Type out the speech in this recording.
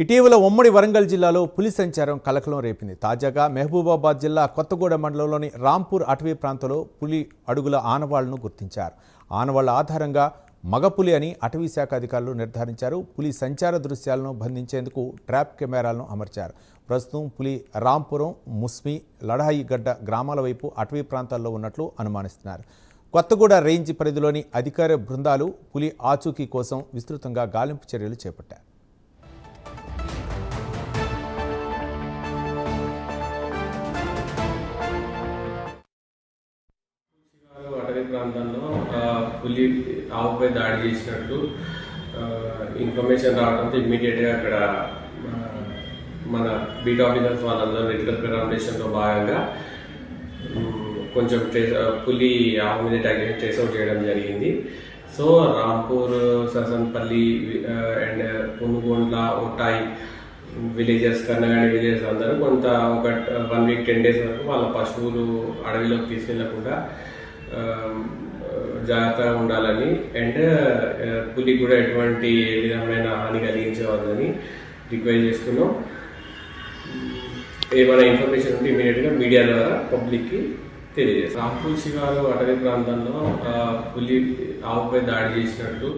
ఇటీవల ఉమ్మడి వరంగల్ జిల్లాలో పులి సంచారం కలకలం రేపింది. తాజాగా మహబూబాబాద్ జిల్లా కొత్తగూడెం మండలంలోని రాంపూర్ అటవీ ప్రాంతంలో పులి అడుగుల ఆనవాళ్లను గుర్తించారు. ఆనవాళ్ల ఆధారంగా మగపులి అని అటవీ శాఖ అధికారులు నిర్ధారించారు. పులి సంచార దృశ్యాలను బంధించేందుకు ట్రాప్ కెమెరాలను అమర్చారు. ప్రస్తుతం పులి రాంపురం, ముస్మి, లడాయిగడ్డ గ్రామాల వైపు అటవీ ప్రాంతాల్లో ఉన్నట్లు అనుమానిస్తున్నారు. కొత్తగూడ రేంజ్ పరిధిలోని అధికార బృందాలు పులి ఆచూకీ కోసం విస్తృతంగా గాలింపు చర్యలు చేపట్టారు. అటవీ ప్రాంతంలో పులి ఆవుపై దాడి చేసినట్టు ఇన్ఫర్మేషన్ రావడంతో ఇమ్మీడియట్గా అక్కడ మన బీట్ ఆఫీసర్స్ వాళ్ళందరూ రెగ్యులర్ పెరామినేషన్లో భాగంగా కొంచెం పులి ఆవు మీద ట్రేస్ అవుట్ చేయడం జరిగింది. సో రాంపూర్, ససన్పల్లి అండ్ పునుగొండ్ల, ఒటాయి విలేజెస్, కన్నగాడి విలేజెస్ అందరూ కొంత ఒక 1 వీక్ 10 డేస్ వరకు వాళ్ళ పశువులు అడవిలోకి తీసుకెళ్లకుండా జాగ్రత్తగా ఉండాలని అండ్ పులి కూడా ఎటువంటి ఏ విధమైన హాని కలిగించవద్దని రిక్వెస్ట్ చేస్తున్నాం. ఏమైనా ఇన్ఫర్మేషన్ ఉంటే ఇమీడియట్గా మీడియా ద్వారా పబ్లిక్కి తెలియజేస్తాం. రాంపూర్ శివారు అటవీ ప్రాంతంలో పులి ఆవుపై దాడి చేసినట్టు